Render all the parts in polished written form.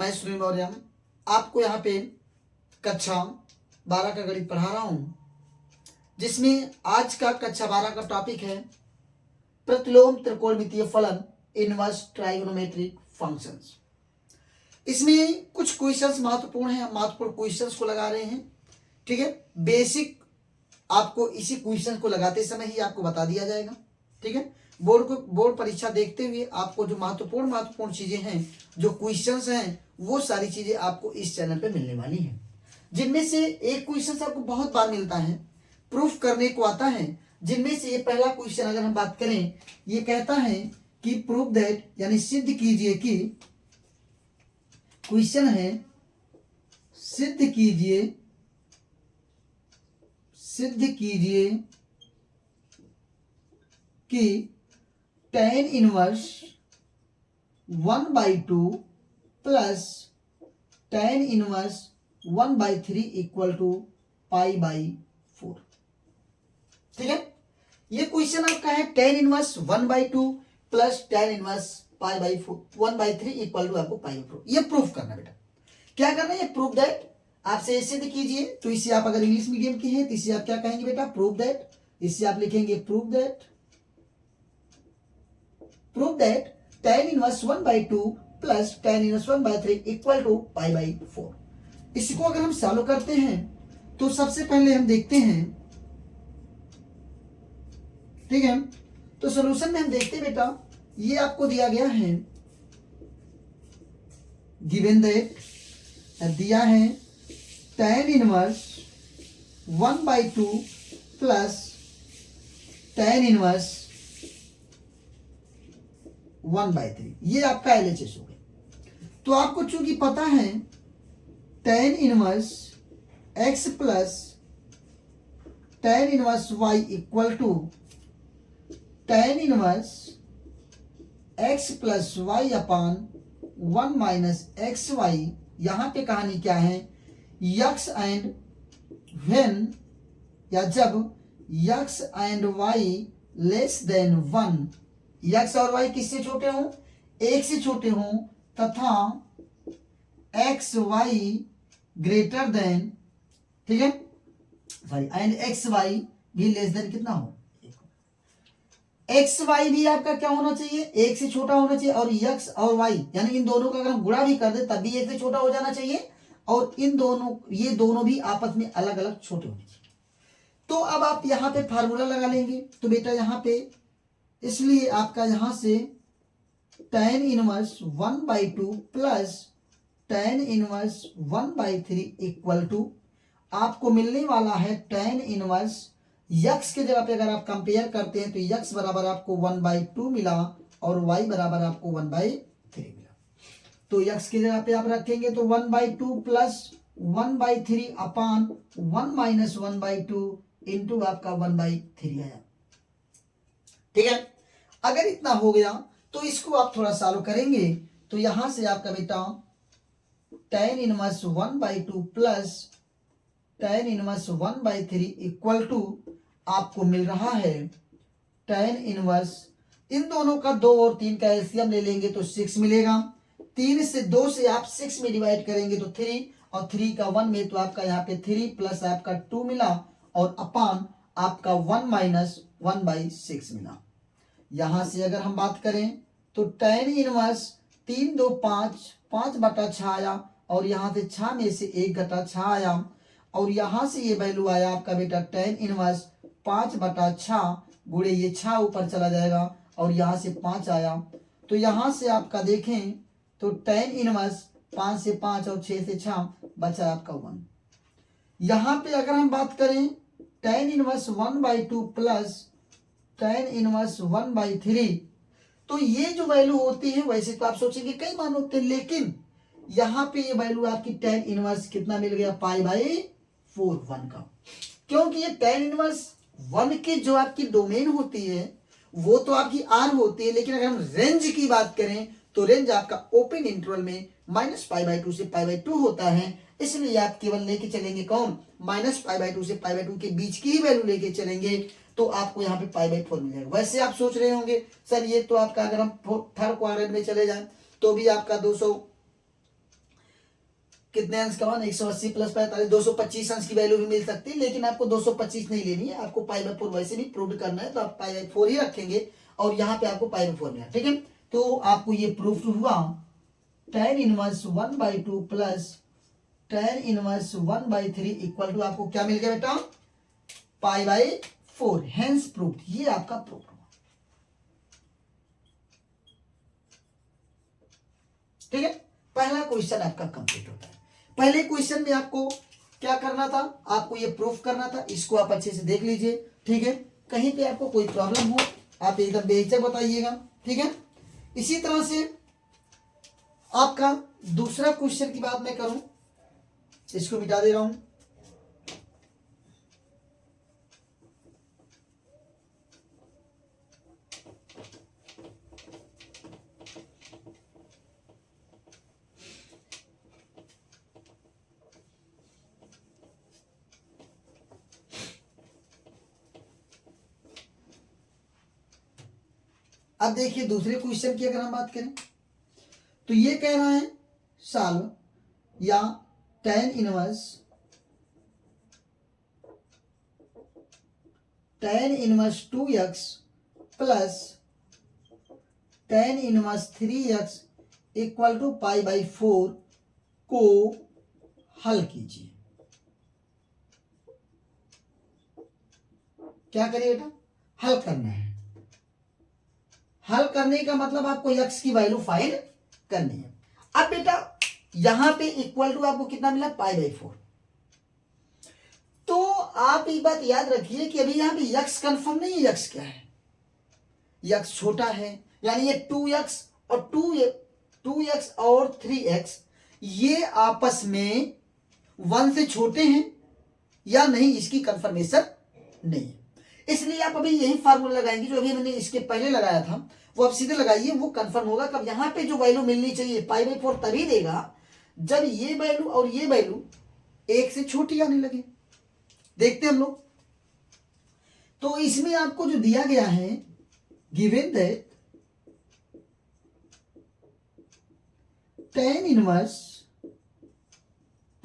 मैं सुनील मौर्य आपको यहाँ पे कक्षा 12 का गणित पढ़ा रहा हूँ, जिसमें आज का कक्षा 12 का टॉपिक है प्रतिलोम त्रिकोणमितीय फलन, इनवर्स ट्राइगोनोमेट्रिक फंक्शंस। इसमें कुछ क्वेश्चंस महत्वपूर्ण हैं, महत्वपूर्ण क्वेश्चंस को लगा रहे हैं। ठीक है, बेसिक आपको इसी क्वेश्चन को लगाते समय ही आपको बता दिया जाएगा। ठीक है, बोर्ड परीक्षा देखते हुए आपको जो महत्वपूर्ण चीजें हैं, जो क्वेश्चंस हैं, वो सारी चीजें आपको इस चैनल पे मिलने वाली हैं। जिनमें से एक क्वेश्चन आपको बहुत बार मिलता है, प्रूफ करने को आता है। जिनमें से ये पहला क्वेश्चन अगर हम बात करें, ये कहता है कि प्रूफ दैट, यानी सिद्ध कीजिए कि, क्वेश्चन है सिद्ध कीजिए कि tan inverse 1/2 plus tan inverse 1/3 equal to π/4। ठीक है, ये क्वेश्चन आपका है tan inverse 1/2 plus tan inverse π/4 1/3 equal to आपको π/4। ये प्रूफ करना बेटा, क्या करना है, प्रूफ दैट। आपसे सिद्ध कीजिए, तो इसे आप अगर इंग्लिश मीडियम के हैं तो इसे आप क्या कहेंगे बेटा, प्रूफ दैट। इसे आप लिखेंगे proof that tan inverse 1/2 plus tan inverse 1/3 equal to π/4। इसको अगर हम सॉल्व करते हैं तो सबसे पहले हम देखते हैं, ठीक है, तो सॉल्यूशन में हम देखते हैं बेटा, ये आपको दिया गया है, गिवन दैट दिया है tan inverse 1/2 plus tan inverse 1/3, ये आपका LHS हो गया। तो आपको चूंकि पता है tan inverse x plus tan inverse y equal to tan inverse x plus y upon 1 minus x y. यहां पे कहानी क्या है, यक्स एंड व्हेन, या जब x and y less than 1, x और वाई किससे छोटे हों, 1 से छोटे हों, तथा एक्स वाई ग्रेटर देन, ठीक है, सॉरी, एंड एक्स वाई भी लेस देन कितना हो, एक्स वाई भी आपका क्या होना चाहिए, 1 से छोटा होना चाहिए, और यक्स और वाई यानी इन दोनों का अगर हम गुणा भी कर दे तब भी 1 से छोटा हो जाना चाहिए, और इन दोनों, ये दोनों भी आपस में अलग अलग छोटे होने चाहिए। तो अब आप यहां पे फार्मूला लगा लेंगे, तो बेटा यहां पे, इसलिए आपका यहां से tan inverse 1/2 plus tan inverse 1/3 equal to आपको मिलने वाला है tan इनवर्स, यक्स के जगह पे अगर आप कंपेयर करते हैं तो यक्स बराबर आपको 1/2 मिला और वाई बराबर आपको 1/3 मिला। तो यक्स की जगह पे आप रखेंगे तो 1/2 प्लस 1/3 अपान 1 माइनस 1/2 इंटू आपका 1/3 आया। ठीक है, अगर इतना हो गया तो इसको आप थोड़ा सॉल्व करेंगे, तो यहां से आपका बेटा tan inverse 1/2 plus tan inverse 1/3 equal to आपको मिल रहा है tan इनवर्स, इन दोनों का 2 और 3 का एलसीएम ले लेंगे तो 6 मिलेगा। 3 से 2 से आप 6 में डिवाइड करेंगे तो 3, और 3 का 1 में तो आपका यहाँ पे 3 प्लस आपका 2 मिला, और अपान आपका 1 माइनस 1/6 मिला। यहां से अगर हम बात करें तो tan इनवर्स 3 2 5 5/6 आया, और यहां से 6 में से 1 घटा 6 आया, और यहां से ये वैल्यू आया आपका बेटा tan इनवर्स 5/6 गुणे ये 6 ऊपर चला जाएगा, और यहां से 5 आया। तो यहां से आपका देखें तो tan इनवर्स 5 से 5 और 6 से 6 बचा आपका 1। यहां पे अगर हम बात करें tan inverse 1/2 plus tan inverse 1/3, तो ये जो वैल्यू होती है, वैसे तो आप सोचेंगे कई मान होते हैं, लेकिन यहां पे ये वैल्यू आपकी tan इनवर्स कितना मिल गया, π/4 1 का, क्योंकि ये tan इनवर्स 1 की जो आपकी डोमेन होती है वो तो आपकी R होती है, लेकिन अगर हम रेंज की बात करें तो रेंज आपका ओपन इंटरवल में -π/2 से π/2 होता है। इसलिए आप केवल लेके चलेंगे कौन, -π/2 से π/2 के बीच की ही वैल्यू लेके चलेंगे, तो आपको यहाँ पे π/4 मिल जाएगा। वैसे आप सोच रहे होंगे सर ये तो आपका, अगर हम थर्ड क्वाड्रेंट में चले जाएं तो भी आपका कितने अंश का मान 180 प्लस 45 225 अंश की वैल्यू भी मिल सकती है, लेकिन आपको 225 नहीं लेनी है, आपको पाई बाय 4 वैसे भी प्रूव करना है तो आप पाई बाय 4 ही रखेंगे और यहाँ पे आपको पाई बाय 4 मिला। ठीक है, तो आपको ये प्रूफ हुआ tan inverse 1/2 plus tan inverse 1/3 equal to आपको क्या मिल गया बेटा, पाई बाय 4, हेंस प्रूफ। ये आपका प्रूफ हुआ। ठीक है, पहला क्वेश्चन आपका कंप्लीट होता है। पहले क्वेश्चन में आपको क्या करना था, आपको ये प्रूफ करना था, इसको आप अच्छे से देख लीजिए। ठीक है, कहीं पे आपको कोई प्रॉब्लम हो आप एकदम बेहिचक बताइएगा। ठीक है, इसी तरह से आपका दूसरा क्वेश्चन की बात मैं करूं, इसको मिटा दे रहा हूं। अब देखिए दूसरे क्वेश्चन की अगर हम बात करें तो ये कह रहा है सॉल्व या tan inverse 2x plus tan inverse 3x equal to pi by 4 को हल कीजिए। क्या करिए बेटा, हल करना है। हल करने का मतलब आपको x की वैल्यू फाइंड करनी है। अब बेटा यहां पे इक्वल टू आपको कितना मिला, पाई बाई 4। तो आप एक बात याद रखिए कि अभी यहां पे x कंफर्म नहीं है, x क्या है, x छोटा है, यानी ये 2x और 2x और 3x ये आपस में 1 से छोटे हैं या नहीं, इसकी कंफर्मेशन नहीं है। इसलिए आप अभी यही फार्मूला लगाएंगे जो अभी मैंने इसके पहले लगाया था, वो आप सीधे लगाइए, वो कंफर्म होगा। कब यहां पे जो वैल्यू मिलनी चाहिए पाई बाई 4 तभी देगा जब ये वैल्यू और ये वैल्यू 1 से छोटी आने लगे। देखते हैं हम लोग। तो इसमें आपको जो दिया गया है, given that tan inverse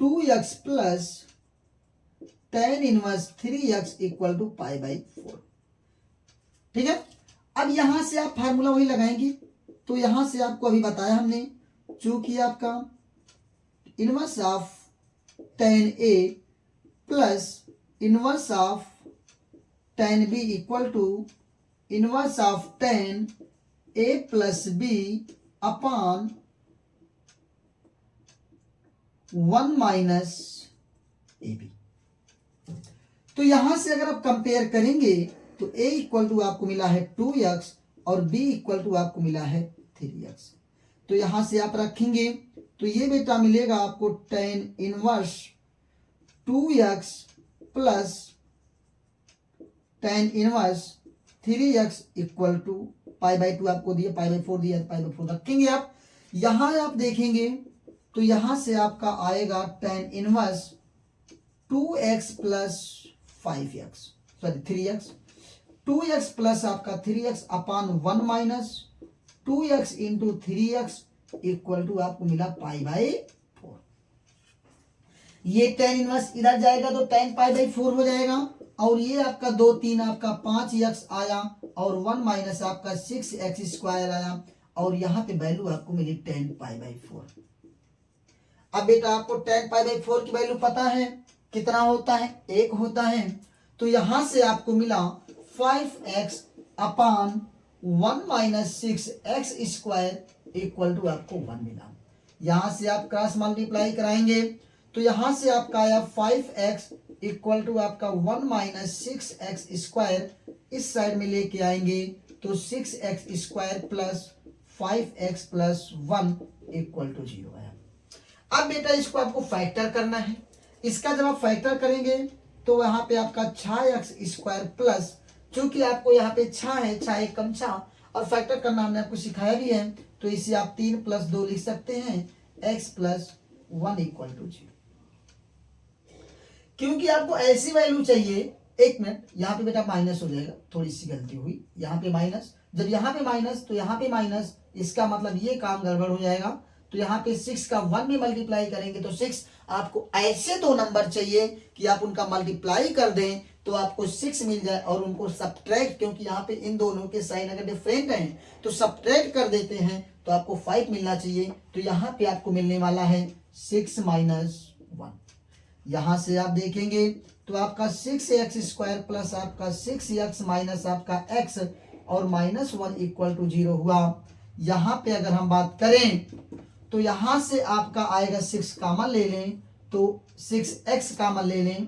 2x plus tan inverse 3x equal to pi by 4। ठीक है, अब यहां से आप फार्मूला वही लगाएंगे। तो यहां से आपको अभी बताया हमने, चूंकि आपका inverse of tan a plus inverse of tan b equal to inverse of tan a plus b upon 1 minus ab। तो यहां से अगर आप कंपेयर करेंगे तो a इक्वल टू आपको मिला है 2x और b इक्वल टू आपको मिला है 3x। तो यहां से आप रखेंगे तो ये बेटा मिलेगा आपको tan inverse 2x plus tan inverse 3x equal to pi by 2 आपको दिया, पाई बाई 4 दिया, पाई बाई 4 रखेंगे आप। यहां आप देखेंगे तो यहां से आपका आएगा tan inverse 2x plus 5x, sorry 3x, 2x plus आपका 3x upon 1 minus 2x into 3x equal to आपको मिला पाई बाई 4। ये tan इनवर्स इधर जाएगा तो tan पाई बाई 4 हो जाएगा, और ये आपका 2 3 आपका 5x आया और 1 माइनस आपका 6x स्क्वायर आया, और यहां पे वैल्यू आपको मिली tan पाई बाई 4। अब बेटा आपको tan पाई बाई 4 की वैल्यू पता है कितना होता है, 1 होता है। तो यहां से आपको मिला 5x upon 1 minus 6x square equal to आपको 1 मिला। यहां से आप क्रॉस मल्टीप्लाई कराएंगे तो यहां से आपका आया 5x इक्वल टू आपका 1 माइनस 6x स्क्वायर, इस साइड में लेके आएंगे तो 6x square plus 5x plus 1 equal to 0 आया। अब बेटा इसको आपको फैक्टर करना है। इसका जब आप फैक्टर करेंगे तो यहाँ पे आपका 6x स्क्वायर प्लस, चूंकि आपको यहाँ पे 6 है, 6 एक कम 6, और फैक्टर करना हमने आपको सिखाया भी है, तो इसे आप 3 प्लस 2 लिख सकते हैं, x प्लस 1 इक्वल टू 0। क्योंकि आपको ऐसी वैल्यू चाहिए, एक मिनट यहाँ पे बेटा माइनस हो जाएगा, थोड़ी सी गलती हुई, यहाँ पे माइनस, जब यहाँ पे माइनस तो यहाँ पे माइनस, इसका मतलब ये काम गड़बड़ हो जाएगा। तो तो यहाँ पे 6 का 1 में मल्टीप्लाई करेंगे तो 6। आपको ऐसे दो नंबर चाहिए कि आप उनका मल्टीप्लाई कर दें तो आपको 6 मिल जाए और उनको सब्ट्रैक्ट, क्योंकि यहाँ पे इन दोनों के साइन अगर डिफरेंट हैं तो सब्ट्रैक्ट कर देते हैं तो आपको 5 मिलना चाहिए। तो यहाँ पे आपको मिलने वाला है 6 माइनस 1। यहाँ से आप देखेंगे तो आपका 6x² प्लस आपका 6x माइनस आपका x और -1 इक्वल टू 0 हुआ। यहाँ पे अगर हम बात करें तो यहाँ से आपका आएगा 6 कॉमन ले लें तो 6x कॉमन ले लें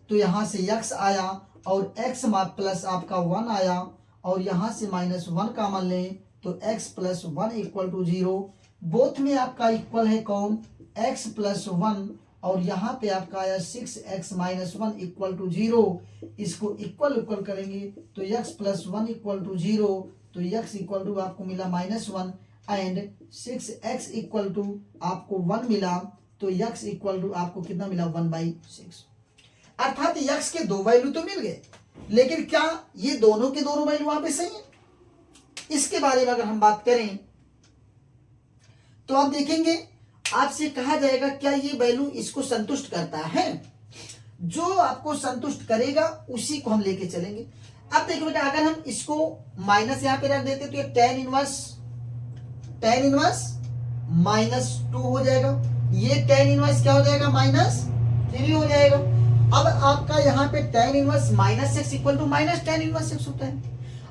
तो यहाँ से x आया और x प्लस आपका 1 आया और यहाँ से -1 कॉमन लें तो x plus 1 equal to 0। Both में आपका इक्वल है कौन, x प्लस 1 और यहाँ पे आपका आया 6x माइनस 1 इक्वल टू 0। इसको इक्वल इक्वल करेंगे तो x प्लस 1 इक्वल टू 0 तो x इक्वल टू आपको मिला -1 एंड 6x इक्वल टू आपको 1 मिला तो x इक्वल टू आपको कितना मिला 1/6। अर्थात x के दो वैल्यू तो मिल गए, लेकिन क्या ये दोनों के दोनों वैल्यू वहां पे सही है? इसके बारे में अगर हम बात करें तो आप देखेंगे आपसे कहा जाएगा क्या ये वैल्यू इसको संतुष्ट करता है। जो आपको संतुष्ट करेगा उसी को हम लेके चलेंगे। अब देखो बेटा, अगर हम इसको माइनस यहां पे रख देते तो ये tan इनवर्स -2 हो जाएगा। ये tan इनवर्स क्या हो जाएगा -3 हो जाएगा। अब आपका यहाँ पे tan inverse -x equal to -tan inverse x होता है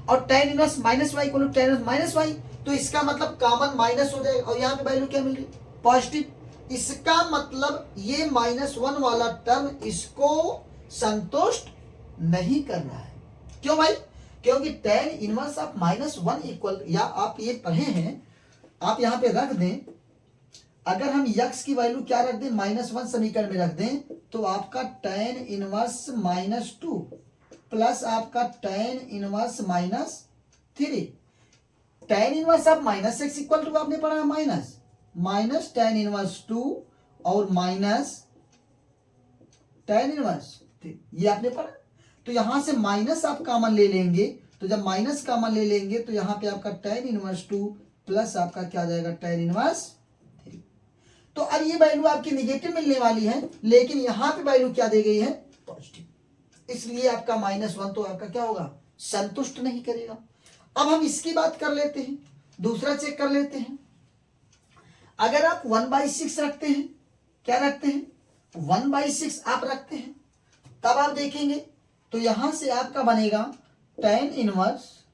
और tan inverse -y equal to tan inverse -y, तो इसका मतलब कॉमन माइनस हो जाएगा और यहाँ पे वैल्यू क्या मिल रही है पॉजिटिव। इसका मतलब ये -1 वाला टर्म इसको संतुष्ट नहीं कर रहा है। क्यों भाई? क्योंकि tan इनवर्स ऑफ -1 इक्वल, या आप ये पढ़े हैं, आप यहाँ पे रख दें, अगर हम x की वैल्यू क्या रख दें -1 समीकरण में रख दें तो आपका tan इनवर्स -2 प्लस आपका tan inverse -3। tan inverse of -x equal to आपने पढ़ा माइनस tan इनवर्स 2 और माइनस tan इनवर्स, ये आपने पढ़ा। तो यहां से माइनस आप कॉमन ले लेंगे तो जब माइनस कॉमन ले लेंगे तो यहाँ पे आपका tan इनवर्स 2 प्लस आपका क्या जाएगा tan इनवर्स 3। तो अब ये वैल्यू आपकी निगेटिव मिलने वाली है, लेकिन यहाँ पे वैल्यू क्या दे गई है पॉजिटिव, इसलिए आपका -1 तो आपका क्या होगा संतुष्ट नहीं करेगा। अब हम इसकी बात कर लेते हैं, दूसरा चेक कर लेते हैं। अगर आप 1/6 रखते हैं, क्या रखते हैं 1/6 आप रखते हैं, तब आप देखेंगे तो यहां से आपका बनेगा tan inverse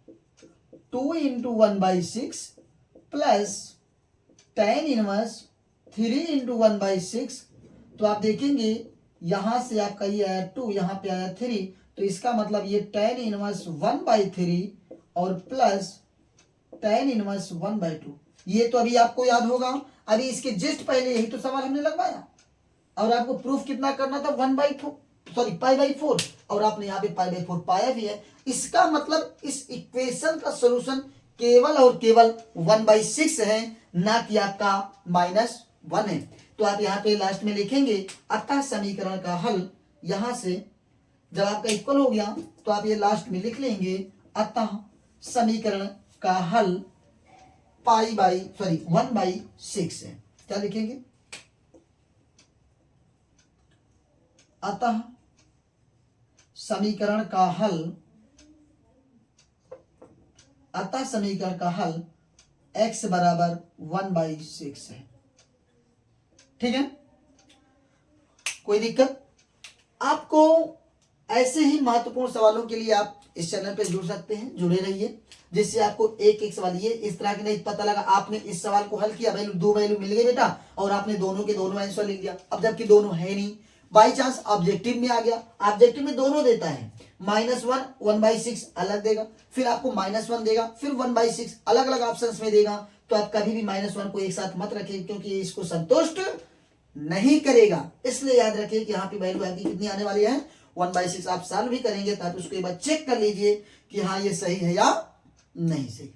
2 into 1/6 plus tan inverse 3 into 1/6। तो आप देखेंगे यहां से आपका ये आया 2, यहां पे आया 3, तो इसका मतलब ये tan इनवर्स 1/3 और प्लस tan इनवर्स 1/2। ये तो अभी आपको याद होगा, अभी इसके जस्ट पहले यही तो सवाल हमने लगवाया और आपको प्रूफ कितना करना था 1/4 और आपने यहाँ पे π/4 पाया भी है। इसका मतलब इस इक्वेशन का सॉल्यूशन केवल और केवल 1/6 है, ना कि आपका -1 है। तो आप यहाँ पे लास्ट में लिखेंगे अतः समीकरण का हल। यहां से जब आपका इक्वल हो गया तो आप ये लास्ट में लिख लेंगे अतः समीकरण का हल 1/6 है। क्या लिखेंगे? अतः समीकरण का हल x बराबर 1/6 है। ठीक है, कोई दिक्कत? आपको ऐसे ही महत्वपूर्ण सवालों के लिए आप इस चैनल पे जुड़ सकते हैं, जुड़े रहिए, जिससे आपको एक एक सवाल ये इस तरह के नहीं पता लगा आपने इस सवाल को हल किया, वैल्यू 2 वैल्यू मिल गई बेटा और आपने दोनों के दोनों आंसर लिख दिया। अब जबकि दोनों है नहीं, बाई चांस ऑब्जेक्टिव में आ गया, ऑब्जेक्टिव में दोनों देता है, -1 1/6 अलग देगा, फिर आपको -1 देगा, फिर 1/6 अलग अलग ऑप्शंस में देगा। तो आप कभी भी -1 को एक साथ मत रखिए, क्योंकि ये इसको संतुष्ट नहीं करेगा। इसलिए याद रखिए कि यहाँ पे वैल्यू आपकी कितनी आने वाली है 1/6। आप सॉल्व भी करेंगे तो आप उसको एक बार चेक कर लीजिए कि हाँ ये सही है या नहीं सही।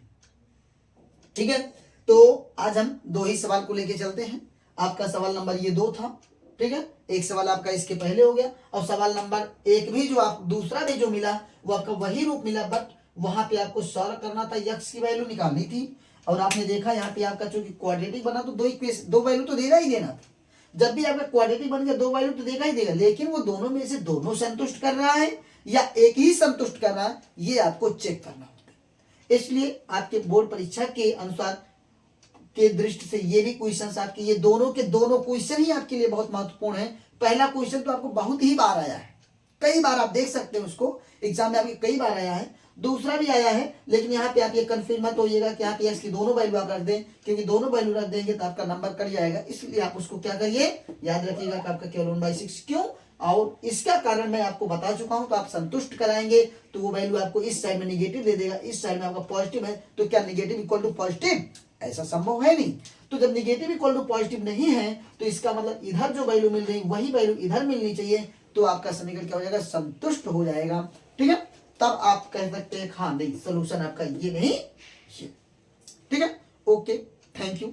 ठीक है, तो आज हम 2 ही सवाल को लेके चलते हैं। आपका सवाल नंबर ये 2 था, ठीक है, एक सवाल आपका इसके पहले हो गया और सवाल नंबर 1 भी जो आप दूसरा भी जो मिला वो आपका वही रूप मिला, बट वहां पे आपको सॉल्व करना था, x की वैल्यू निकालनी थी और आपने देखा यहाँ पे आपका चूंकि क्वाड्रेटिक बना तो दो वैल्यू तो देगा ही देना। जब भी आपका क्वाड्रेटिक बन गया दो वैल्यू तो देगा ही देगा, लेकिन वो दोनों में से दोनों संतुष्ट कर रहा है या एक ही संतुष्ट कर रहा है, ये आपको चेक करना होता है। इसलिए आपके बोर्ड परीक्षा के अनुसार के दृष्टि से ये भी क्वेश्चन आपके ये दोनों के दोनों क्वेश्चन ही आपके लिए बहुत महत्वपूर्ण है। पहला क्वेश्चन तो आपको बहुत ही बार आया है, कई बार आप देख सकते हैं उसको एग्जाम में आपके कई बार आया है, दूसरा भी आया है, लेकिन यहाँ पे आप ये कंफ्यूज मत होइएगा कि यहाँ पे एक्स की दोनों वैल्यू आप रख दें, क्योंकि दोनों वैल्यू रख देंगे तो आपका नंबर कट जाएगा। इसलिए आप उसको क्या करिए, याद रखिएगा कि आपका केवल 1/6 क्यों, और इसका कारण मैं आपको बता चुका हूं। तो आप संतुष्ट कराएंगे तो वो वैल्यू आपको इस साइड में निगेटिव दे देगा, इस साइड में आपका पॉजिटिव है, तो क्या निगेटिव इक्वल टू पॉजिटिव, ऐसा संभव है नहीं। तो जब निगेटिव इक्वल टू पॉजिटिव नहीं है तो इसका मतलब इधर जो वैल्यू मिल रही वही वैल्यू इधर मिलनी चाहिए, तो आपका समीकरण क्या हो जाएगा, संतुष्ट हो जाएगा। ठीक है, तब आप कह सकते हैं हाँ नहीं सोल्यूशन आपका ये नहीं, ठीक है। Okay, thank you.